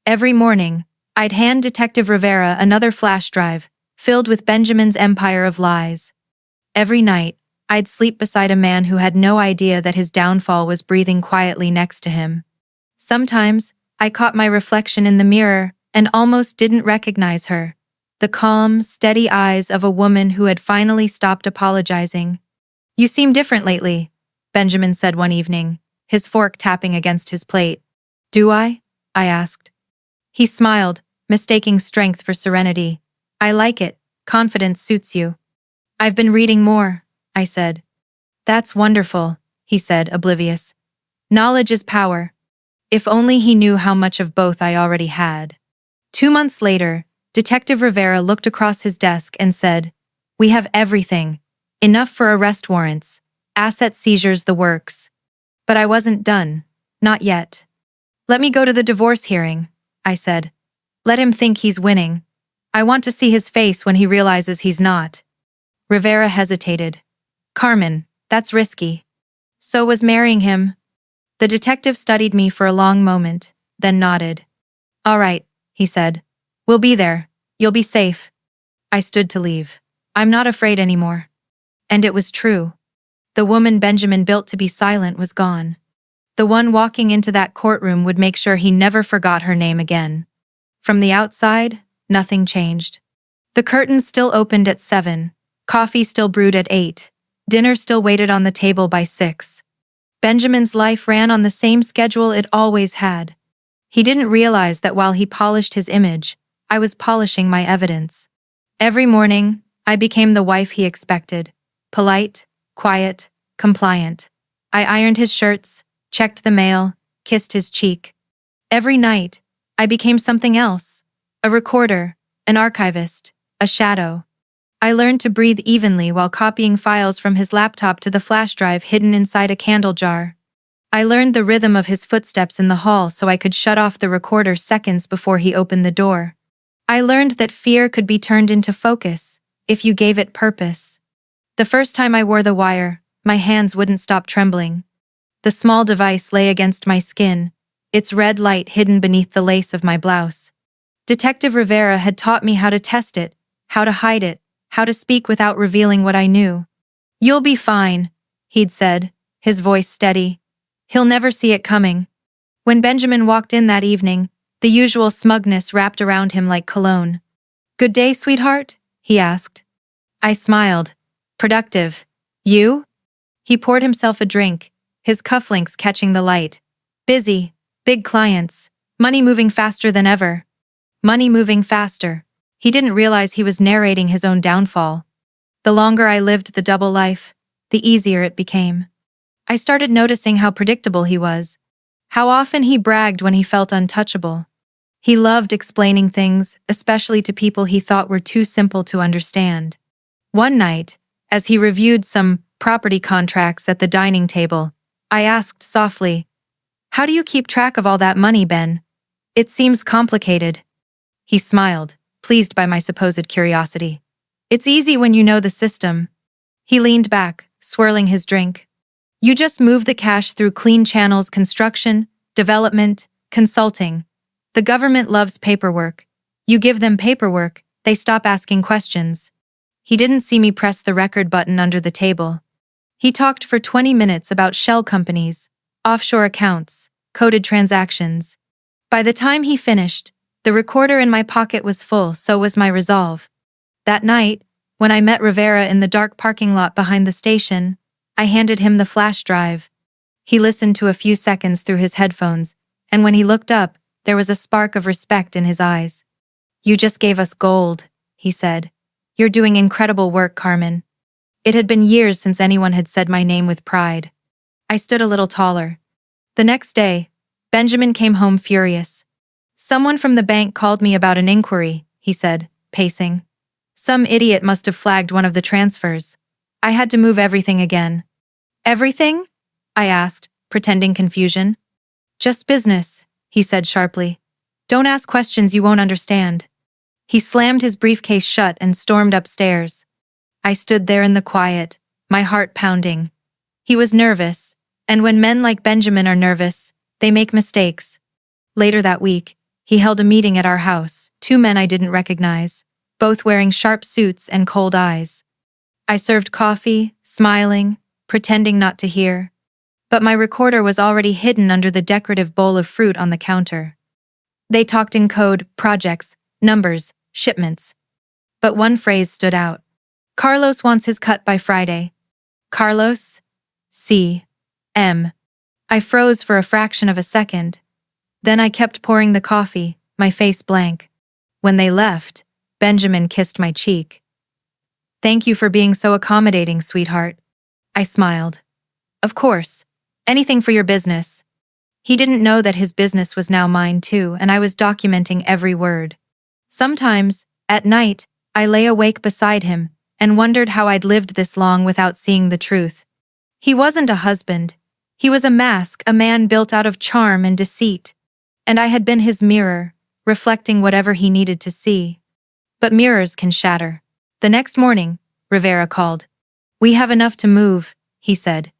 Every morning, I'd hand Detective Rivera another flash drive, filled with Benjamin's empire of lies. Every night, I'd sleep beside a man who had no idea that his downfall was breathing quietly next to him. Sometimes, I caught my reflection in the mirror and almost didn't recognize her. The calm, steady eyes of a woman who had finally stopped apologizing. "You seem different lately," Benjamin said one evening, his fork tapping against his plate. "Do I?" I asked. He smiled, mistaking strength for serenity. "I like it. Confidence suits you." "I've been reading more," I said. "That's wonderful," he said, oblivious. "Knowledge is power." If only he knew how much of both I already had. 2 months later, Detective Rivera looked across his desk and said, "We have everything. Enough for arrest warrants, asset seizures, the works." But I wasn't done. Not yet. "Let me go to the divorce hearing," I said. "Let him think he's winning. I want to see his face when he realizes he's not." Rivera hesitated. "Carmen, that's risky." "So was marrying him." The detective studied me for a long moment, then nodded. "All right," he said. "We'll be there. You'll be safe." I stood to leave. "I'm not afraid anymore." And it was true. The woman Benjamin built to be silent was gone. The one walking into that courtroom would make sure he never forgot her name again. From the outside, nothing changed. The curtains still opened at 7, coffee still brewed at 8, dinner still waited on the table by 6. Benjamin's life ran on the same schedule it always had. He didn't realize that while he polished his image, I was polishing my evidence. Every morning, I became the wife he expected. Polite, quiet, compliant. I ironed his shirts, checked the mail, kissed his cheek. Every night, I became something else. A recorder, an archivist, a shadow. I learned to breathe evenly while copying files from his laptop to the flash drive hidden inside a candle jar. I learned the rhythm of his footsteps in the hall so I could shut off the recorder seconds before he opened the door. I learned that fear could be turned into focus, if you gave it purpose. The first time I wore the wire, my hands wouldn't stop trembling. The small device lay against my skin, its red light hidden beneath the lace of my blouse. Detective Rivera had taught me how to test it, how to hide it, how to speak without revealing what I knew. "You'll be fine," he'd said, his voice steady. "He'll never see it coming." When Benjamin walked in that evening, the usual smugness wrapped around him like cologne. "Good day, sweetheart?" he asked. I smiled. "Productive. You?" He poured himself a drink, his cufflinks catching the light. "Busy. Big clients. Money moving faster than ever." Money moving faster. He didn't realize he was narrating his own downfall. The longer I lived the double life, the easier it became. I started noticing how predictable he was. How often he bragged when he felt untouchable. He loved explaining things, especially to people he thought were too simple to understand. One night, as he reviewed some property contracts at the dining table, I asked softly, "How do you keep track of all that money, Ben? It seems complicated." He smiled, pleased by my supposed curiosity. "It's easy when you know the system." He leaned back, swirling his drink. "You just move the cash through clean channels: construction, development, consulting. The government loves paperwork. You give them paperwork, they stop asking questions." He didn't see me press the record button under the table. He talked for 20 minutes about shell companies, offshore accounts, coded transactions. By the time he finished, the recorder in my pocket was full, so was my resolve. That night, when I met Rivera in the dark parking lot behind the station, I handed him the flash drive. He listened to a few seconds through his headphones, and when he looked up, there was a spark of respect in his eyes. "You just gave us gold," he said. "You're doing incredible work, Carmen." It had been years since anyone had said my name with pride. I stood a little taller. The next day, Benjamin came home furious. "Someone from the bank called me about an inquiry," he said, pacing. "Some idiot must have flagged one of the transfers. I had to move everything again." "Everything?" I asked, pretending confusion. "Just business," he said sharply. "Don't ask questions you won't understand." He slammed his briefcase shut and stormed upstairs. I stood there in the quiet, my heart pounding. He was nervous, and when men like Benjamin are nervous, they make mistakes. Later that week, he held a meeting at our house, two men I didn't recognize, both wearing sharp suits and cold eyes. I served coffee, smiling, pretending not to hear. But my recorder was already hidden under the decorative bowl of fruit on the counter. They talked in code, projects, numbers, shipments. But one phrase stood out. "Carlos wants his cut by Friday." Carlos? C.M. I froze for a fraction of a second. Then I kept pouring the coffee, my face blank. When they left, Benjamin kissed my cheek. "Thank you for being so accommodating, sweetheart." I smiled. "Of course. Anything for your business." He didn't know that his business was now mine too, and I was documenting every word. Sometimes, at night, I lay awake beside him and wondered how I'd lived this long without seeing the truth. He wasn't a husband. He was a mask, a man built out of charm and deceit. And I had been his mirror, reflecting whatever he needed to see. But mirrors can shatter. The next morning, Rivera called. "We have enough to move," he said.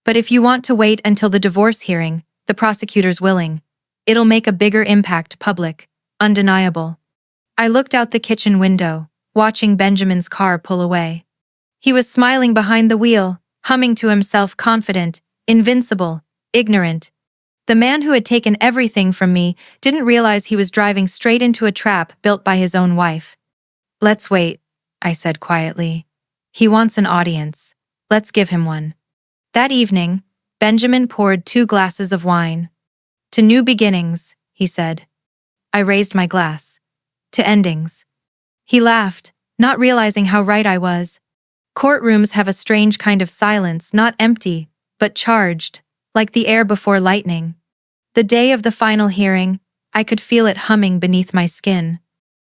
"But if you want to wait until the divorce hearing, the prosecutor's willing. It'll make a bigger impact, public, undeniable." I looked out the kitchen window, watching Benjamin's car pull away. He was smiling behind the wheel, humming to himself, confident, invincible, ignorant. The man who had taken everything from me didn't realize he was driving straight into a trap built by his own wife. "Let's wait," I said quietly. "He wants an audience. Let's give him one." That evening, Benjamin poured 2 glasses of wine. "To new beginnings," he said. I raised my glass. "To endings." He laughed, not realizing how right I was. Courtrooms have a strange kind of silence, not empty, but charged, like the air before lightning. The day of the final hearing, I could feel it humming beneath my skin.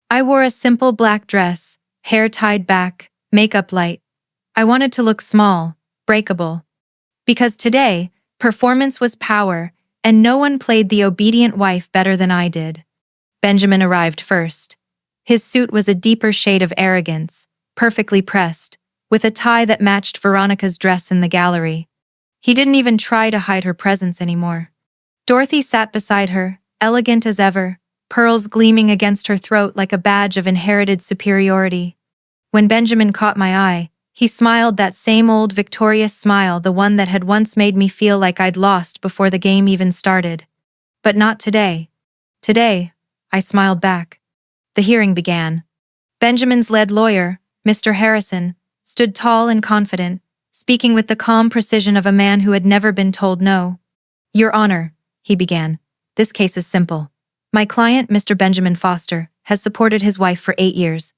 I wore a simple black dress, hair tied back, makeup light. I wanted to look small, breakable. Because today, performance was power, and no one played the obedient wife better than I did. Benjamin arrived first. His suit was a deeper shade of arrogance, perfectly pressed, with a tie that matched Veronica's dress in the gallery. He didn't even try to hide her presence anymore. Dorothy sat beside her, elegant as ever, pearls gleaming against her throat like a badge of inherited superiority. When Benjamin caught my eye, he smiled that same old victorious smile, the one that had once made me feel like I'd lost before the game even started. But not today. "Today," I smiled back. The hearing began. Benjamin's lead lawyer, Mr. Harrison, stood tall and confident, speaking with the calm precision of a man who had never been told no. "Your Honor," he began, "this case is simple. My client, Mr. Benjamin Foster, has supported his wife for 8 years.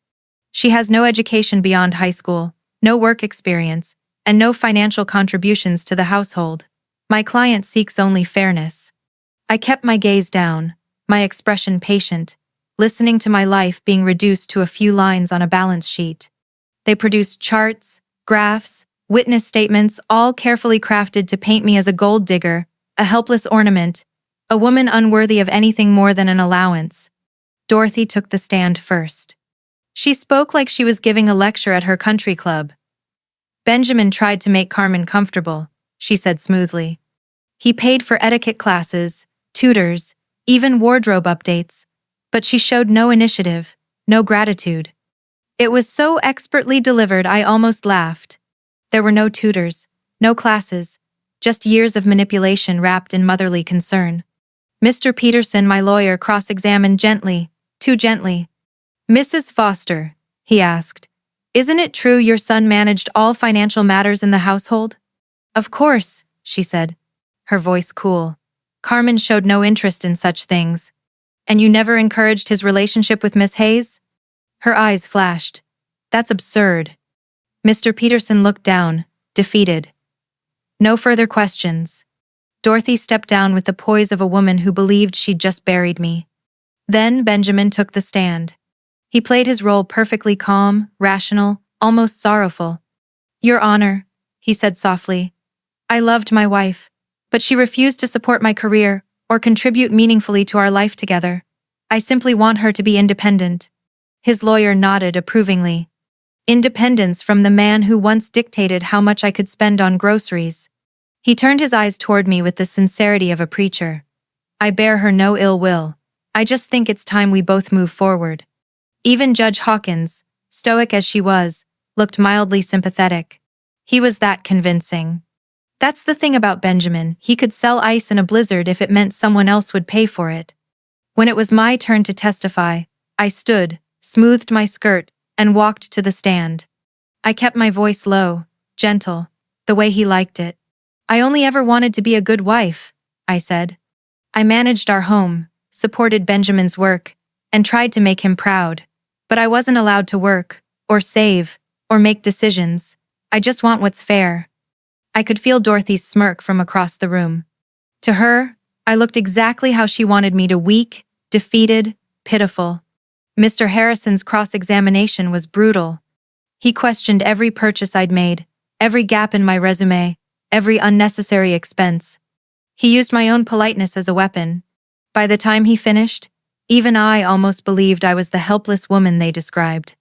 She has no education beyond high school, no work experience, and no financial contributions to the household. My client seeks only fairness." I kept my gaze down, my expression patient, listening to my life being reduced to a few lines on a balance sheet. They produced charts, graphs, witness statements, all carefully crafted to paint me as a gold digger, a helpless ornament, a woman unworthy of anything more than an allowance. Dorothy took the stand first. She spoke like she was giving a lecture at her country club. "Benjamin tried to make Carmen comfortable," she said smoothly. "He paid for etiquette classes, tutors, even wardrobe updates. But she showed no initiative, no gratitude. It was so expertly delivered I almost laughed. There were no tutors, No classes, just years of manipulation wrapped in motherly concern. Mr. Peterson, my lawyer, cross-examined gently, too gently. Mrs. Foster, he asked, isn't it true your son managed all financial matters in the household? Of course, she said, her voice cool. Carmen showed no interest in such things. And you never encouraged his relationship with Miss Hayes? Her eyes flashed. That's absurd. Mr. Peterson looked down, defeated. No further questions. Dorothy stepped down with the poise of a woman who believed she'd just buried me. Then Benjamin took the stand. He played his role perfectly calm, rational, almost sorrowful. Your Honor, he said softly, I loved my wife, but she refused to support my career or contribute meaningfully to our life together. I simply want her to be independent. His lawyer nodded approvingly. Independence from the man who once dictated how much I could spend on groceries. He turned his eyes toward me with the sincerity of a preacher. I bear her no ill will. I just think it's time we both move forward. Even Judge Hawkins, stoic as she was, looked mildly sympathetic. He was that convincing. That's the thing about Benjamin, he could sell ice in a blizzard if it meant someone else would pay for it. When it was my turn to testify, I stood, smoothed my skirt, and walked to the stand. I kept my voice low, gentle, the way he liked it. I only ever wanted to be a good wife, I said. I managed our home, supported Benjamin's work, and tried to make him proud. But I wasn't allowed to work, or save, or make decisions. I just want what's fair. I could feel Dorothy's smirk from across the room. To her, I looked exactly how she wanted me to, weak, defeated, pitiful. Mr. Harrison's cross-examination was brutal. He questioned every purchase I'd made, every gap in my resume, every unnecessary expense. He used my own politeness as a weapon. By the time he finished, even I almost believed I was the helpless woman they described.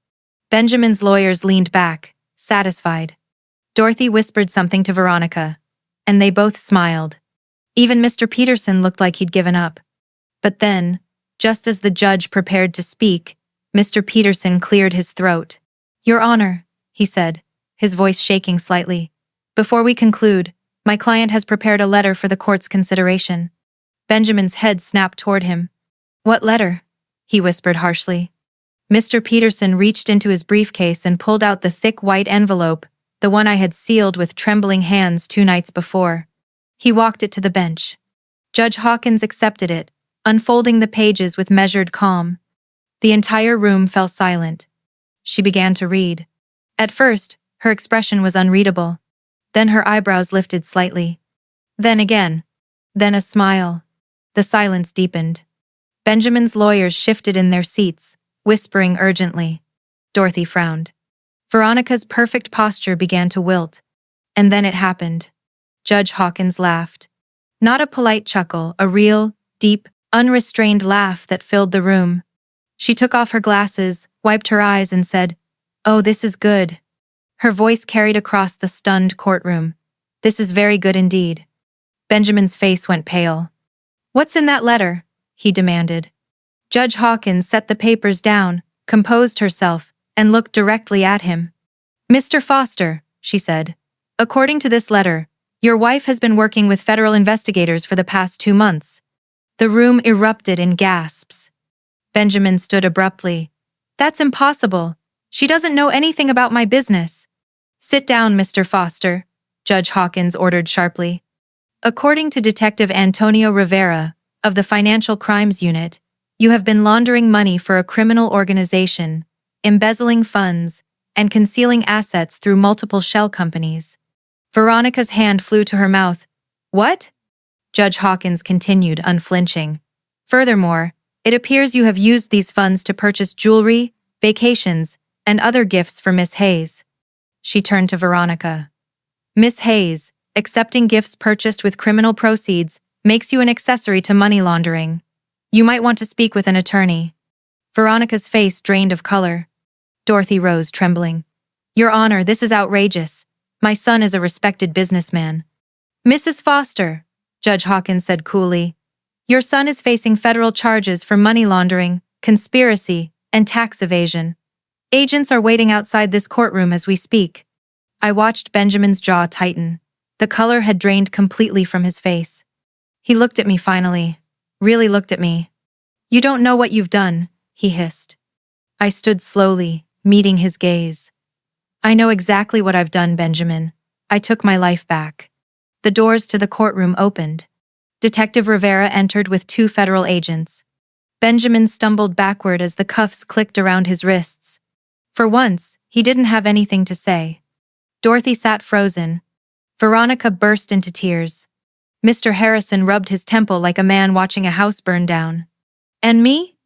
Benjamin's lawyers leaned back, satisfied. Dorothy whispered something to Veronica, and they both smiled. Even Mr. Peterson looked like he'd given up. But then, just as the judge prepared to speak, Mr. Peterson cleared his throat. Your Honor, he said, his voice shaking slightly. Before we conclude, my client has prepared a letter for the court's consideration. Benjamin's head snapped toward him. What letter? He whispered harshly. Mr. Peterson reached into his briefcase and pulled out the thick white envelope, the one I had sealed with trembling hands 2 nights before. He walked it to the bench. Judge Hawkins accepted it, unfolding the pages with measured calm. The entire room fell silent. She began to read. At first, her expression was unreadable. Then her eyebrows lifted slightly. Then again. Then a smile. The silence deepened. Benjamin's lawyers shifted in their seats, whispering urgently. Dorothy frowned. Veronica's perfect posture began to wilt. And then it happened. Judge Hawkins laughed. Not a polite chuckle, a real, deep, unrestrained laugh that filled the room. She took off her glasses, wiped her eyes, and said, "Oh, this is good." Her voice carried across the stunned courtroom. "This is very good indeed." Benjamin's face went pale. "What's in that letter?" he demanded. Judge Hawkins set the papers down, composed herself, and looked directly at him. "Mr. Foster," she said, "according to this letter, your wife has been working with federal investigators for the past 2 months." The room erupted in gasps. Benjamin stood abruptly. "That's impossible. She doesn't know anything about my business." "Sit down, Mr. Foster," Judge Hawkins ordered sharply. "According to Detective Antonio Rivera, of the Financial Crimes Unit, you have been laundering money for a criminal organization, embezzling funds, and concealing assets through multiple shell companies." Veronica's hand flew to her mouth. "What?" Judge Hawkins continued, unflinching. "Furthermore, it appears you have used these funds to purchase jewelry, vacations, and other gifts for Miss Hayes." She turned to Veronica. "Miss Hayes, accepting gifts purchased with criminal proceeds makes you an accessory to money laundering. You might want to speak with an attorney." Veronica's face drained of color. Dorothy rose, trembling. "Your Honor, this is outrageous. My son is a respected businessman." "Mrs. Foster," Judge Hawkins said coolly, "your son is facing federal charges for money laundering, conspiracy, and tax evasion. Agents are waiting outside this courtroom as we speak." I watched Benjamin's jaw tighten. The color had drained completely from his face. He looked at me finally. Really looked at me. "You don't know what you've done," he hissed. I stood slowly, meeting his gaze. "I know exactly what I've done, Benjamin. I took my life back." The doors to the courtroom opened. Detective Rivera entered with 2 federal agents. Benjamin stumbled backward as the cuffs clicked around his wrists. For once, he didn't have anything to say. Dorothy sat frozen. Veronica burst into tears. Mr. Harrison rubbed his temple like a man watching a house burn down. And me?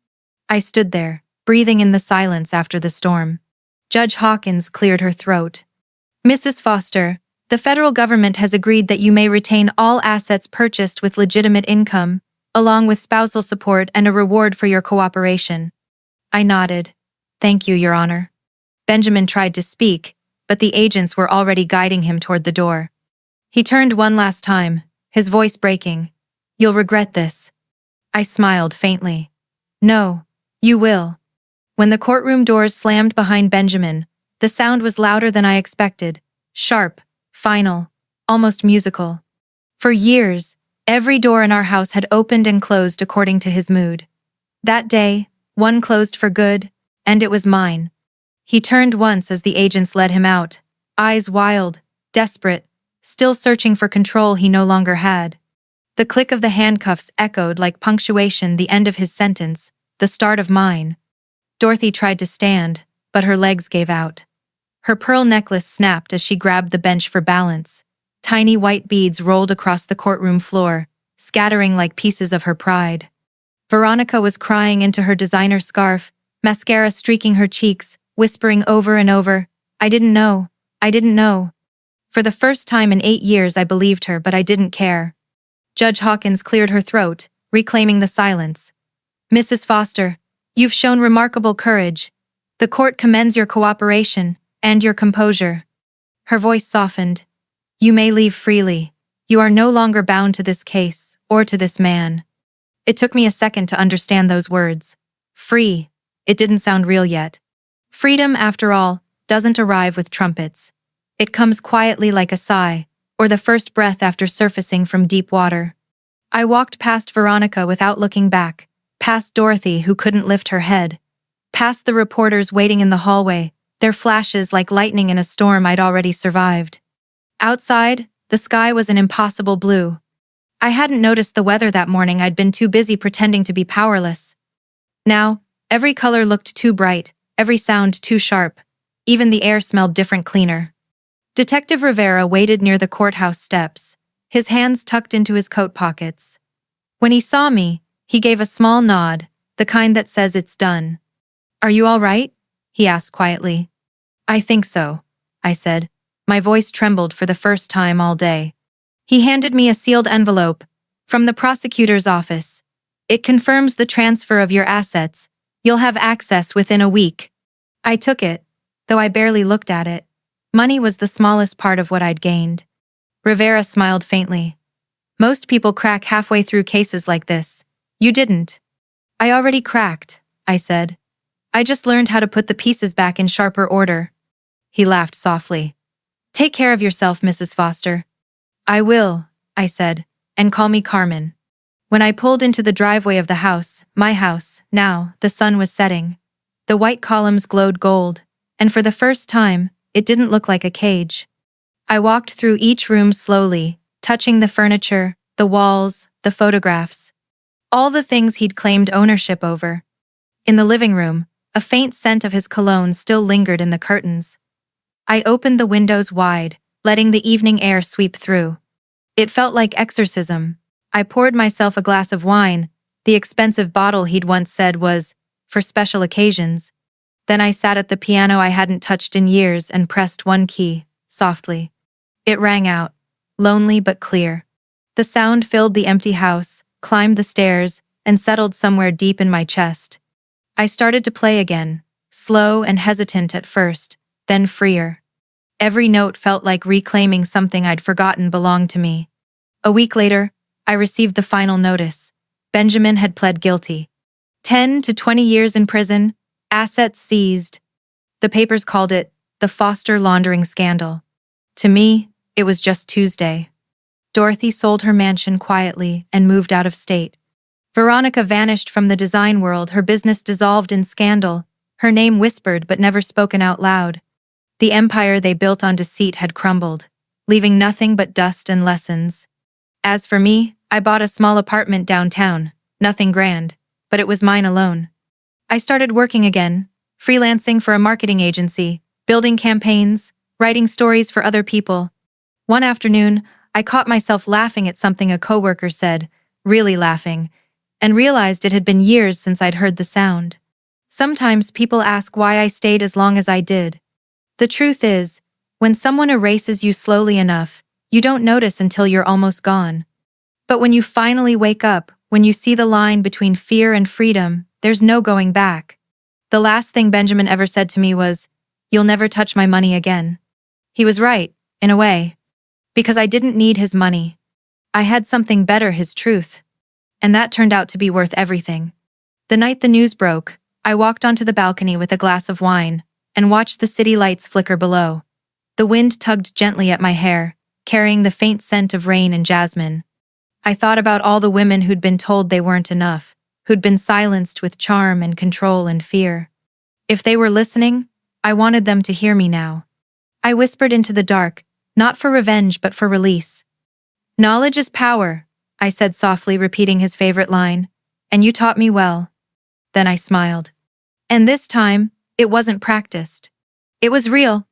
I stood there, breathing in the silence after the storm. Judge Hawkins cleared her throat. "Mrs. Foster, the federal government has agreed that you may retain all assets purchased with legitimate income, along with spousal support and a reward for your cooperation." I nodded. "Thank you, Your Honor." Benjamin tried to speak, but the agents were already guiding him toward the door. He turned one last time, his voice breaking. "You'll regret this." I smiled faintly. "No, you will." When the courtroom doors slammed behind Benjamin, the sound was louder than I expected, sharp, final, almost musical. For years, every door in our house had opened and closed according to his mood. That day, one closed for good, and it was mine. He turned once as the agents led him out, eyes wild, desperate, still searching for control he no longer had. The click of the handcuffs echoed like punctuation the end of his sentence, the start of mine. Dorothy tried to stand, but her legs gave out. Her pearl necklace snapped as she grabbed the bench for balance. Tiny white beads rolled across the courtroom floor, scattering like pieces of her pride. Veronica was crying into her designer scarf, mascara streaking her cheeks, whispering over and over, "I didn't know. I didn't know." For the first time in 8 years I believed her, but I didn't care. Judge Hawkins cleared her throat, reclaiming the silence. "Mrs. Foster, you've shown remarkable courage. The court commends your cooperation and your composure." Her voice softened. "You may leave freely. You are no longer bound to this case or to this man." It took me a second to understand those words. Free. It didn't sound real yet. Freedom, after all, doesn't arrive with trumpets. It comes quietly like a sigh, or the first breath after surfacing from deep water. I walked past Veronica without looking back, past Dorothy who couldn't lift her head, past the reporters waiting in the hallway, their flashes like lightning in a storm I'd already survived. Outside, the sky was an impossible blue. I hadn't noticed the weather that morning. I'd been too busy pretending to be powerless. Now, every color looked too bright, every sound too sharp. Even the air smelled different, cleaner. Detective Rivera waited near the courthouse steps, his hands tucked into his coat pockets. When he saw me, he gave a small nod, the kind that says it's done. "Are you all right?" he asked quietly. "I think so," I said. My voice trembled for the first time all day. He handed me a sealed envelope from the prosecutor's office. "It confirms the transfer of your assets. You'll have access within a week." I took it, though I barely looked at it. Money was the smallest part of what I'd gained. Rivera smiled faintly. "Most people crack halfway through cases like this. You didn't." "I already cracked," I said. "I just learned how to put the pieces back in sharper order." He laughed softly. "Take care of yourself, Mrs. Foster." "I will," I said, "and call me Carmen." When I pulled into the driveway of the house, my house, now, the sun was setting. The white columns glowed gold, and for the first time, it didn't look like a cage. I walked through each room slowly, touching the furniture, the walls, the photographs. All the things he'd claimed ownership over. In the living room, a faint scent of his cologne still lingered in the curtains. I opened the windows wide, letting the evening air sweep through. It felt like exorcism. I poured myself a glass of wine, the expensive bottle he'd once said was for special occasions. Then I sat at the piano I hadn't touched in years and pressed one key, softly. It rang out, lonely but clear. The sound filled the empty house, climbed the stairs, and settled somewhere deep in my chest. I started to play again, slow and hesitant at first, then freer. Every note felt like reclaiming something I'd forgotten belonged to me. A week later, I received the final notice. Benjamin had pled guilty. 10 to 20 years in prison, assets seized. The papers called it the Foster laundering scandal. To me, It was just Tuesday. Dorothy sold her mansion quietly and moved out of state. Veronica vanished from the design world, her business dissolved in scandal, her name whispered but never spoken out loud. The empire they built on deceit had crumbled, leaving nothing but dust and lessons. As for me, I bought a small apartment downtown, nothing grand, but it was mine alone. I started working again, freelancing for a marketing agency, building campaigns, writing stories for other people. One afternoon, I caught myself laughing at something a coworker said, really laughing, and realized it had been years since I'd heard the sound. Sometimes people ask why I stayed as long as I did. The truth is, when someone erases you slowly enough, you don't notice until you're almost gone. But when you finally wake up, when you see the line between fear and freedom, there's no going back. The last thing Benjamin ever said to me was, "You'll never touch my money again." He was right, in a way. Because I didn't need his money. I had something better, his truth. And that turned out to be worth everything. The night the news broke, I walked onto the balcony with a glass of wine and watched the city lights flicker below. The wind tugged gently at my hair, carrying the faint scent of rain and jasmine. I thought about all the women who'd been told they weren't enough, who'd been silenced with charm and control and fear. If they were listening, I wanted them to hear me now. I whispered into the dark, not for revenge but for release. "Knowledge is power," I said softly, repeating his favorite line, "and you taught me well." Then I smiled. And this time, it wasn't practiced. It was real,